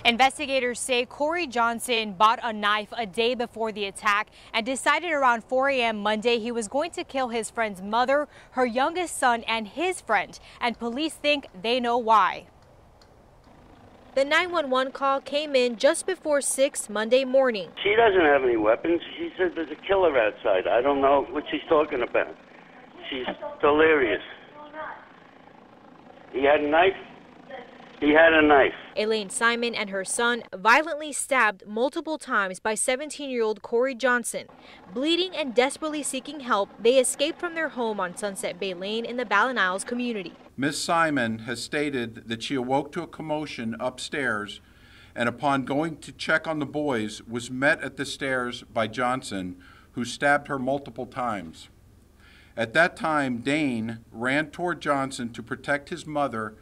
Investigators say Corey Johnson bought a knife a day before the attack and decided around 4 a.m. Monday he was going to kill his friend's mother, her youngest son, and his friend, and police think they know why. The 911 call came in just before 6 Monday morning. She doesn't have any weapons. She said there's a killer outside. I don't know what she's talking about. She's delirious. He had a knife? He had a knife. Elaine Simon and her son violently stabbed multiple times by 17-year-old Corey Johnson. Bleeding and desperately seeking help, they escaped from their home on Sunset Bay Lane in the BallenIsles community. Ms. Simon has stated that she awoke to a commotion upstairs and upon going to check on the boys was met at the stairs by Johnson, who stabbed her multiple times. At that time, Dane ran toward Johnson to protect his mother,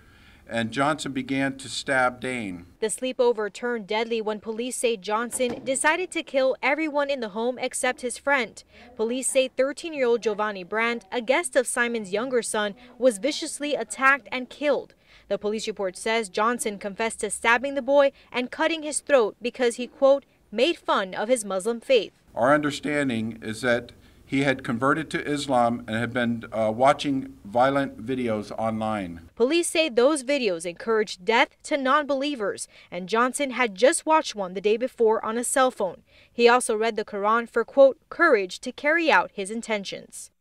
and Johnson began to stab Dane. The sleepover turned deadly when police say Johnson decided to kill everyone in the home except his friend. Police say 13-year-old Giovanni Brandt, a guest of Simon's younger son, was viciously attacked and killed. The police report says Johnson confessed to stabbing the boy and cutting his throat because he, quote, made fun of his Muslim faith. Our understanding is that he had converted to Islam and had been watching violent videos online. Police say those videos encouraged death to non-believers, and Johnson had just watched one the day before on a cell phone. He also read the Quran for, quote, courage to carry out his intentions.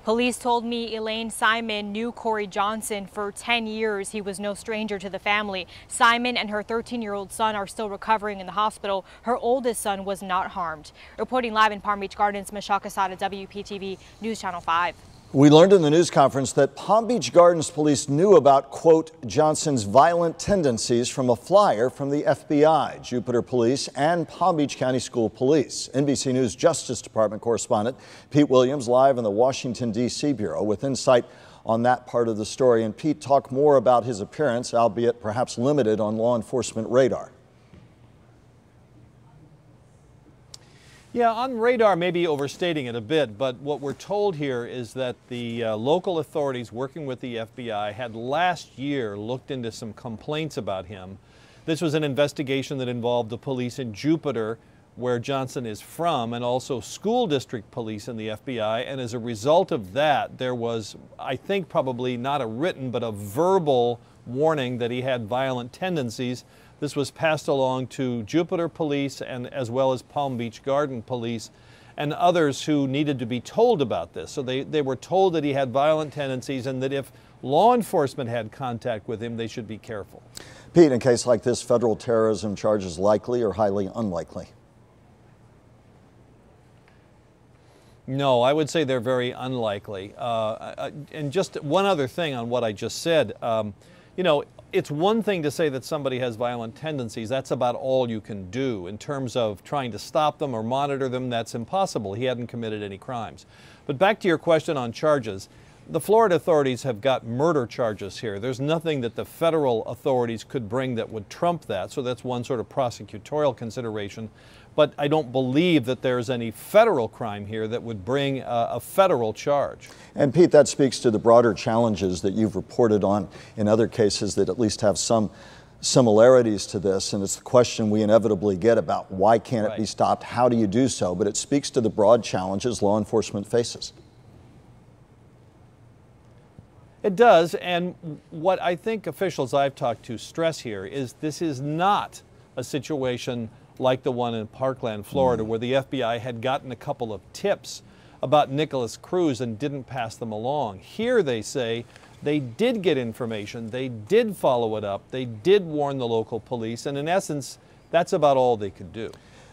Police told me Elaine Simon knew Corey Johnson for 10 years. He was no stranger to the family. Simon and her 13-year-old son are still recovering in the hospital. Her oldest son was not harmed. Reporting live in Palm Beach Gardens, Michelle Casada, WPTV News Channel 5. We learned in the news conference that Palm Beach Gardens police knew about, quote, Johnson's violent tendencies from a flyer from the FBI, Jupiter Police, and Palm Beach County School Police. NBC News Justice Department correspondent Pete Williams live in the Washington, D.C. Bureau with insight on that part of the story. And Pete, talk more about his appearance, albeit perhaps limited on law enforcement radar. Yeah, on radar, maybe overstating it a bit, but what we're told here is that the local authorities working with the FBI had last year looked into some complaints about him. This was an investigation that involved the police in Jupiter, where Johnson is from, and also school district police in the FBI, and as a result of that, there was, I think, probably not a written, but a verbal warning that he had violent tendencies. This was passed along to Jupiter Police and as well as Palm Beach Garden Police and others who needed to be told about this. So they were told that he had violent tendencies and that if law enforcement had contact with him, they should be careful. Pete, in a case like this, federal terrorism charges likely or highly unlikely? No, I would say they're very unlikely. And just one other thing on what I just said, you know, it's one thing to say that somebody has violent tendencies. That's about all you can do. In terms of trying to stop them or monitor them, that's impossible. He hadn't committed any crimes. But back to your question on charges, the Florida authorities have got murder charges here. There's nothing that the federal authorities could bring that would trump that, so that's one sort of prosecutorial consideration. But I don't believe that there's any federal crime here that would bring a federal charge. And Pete, that speaks to the broader challenges that you've reported on in other cases that at least have some similarities to this, and it's the question we inevitably get about why can't it be stopped, how do you do so, but it speaks to the broad challenges law enforcement faces. It does, and what I think officials I've talked to stress here is this is not a situation like the one in Parkland, Florida, where the FBI had gotten a couple of tips about Nicholas Cruz and didn't pass them along. Here they say they did get information, they did follow it up, they did warn the local police, and in essence, that's about all they could do.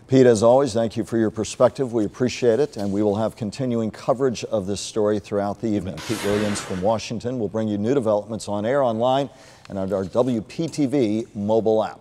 Pete, as always, thank you for your perspective. We appreciate it, and we will have continuing coverage of this story throughout the evening. Pete Williams from Washington will bring you new developments on air, online, and on our WPTV mobile app.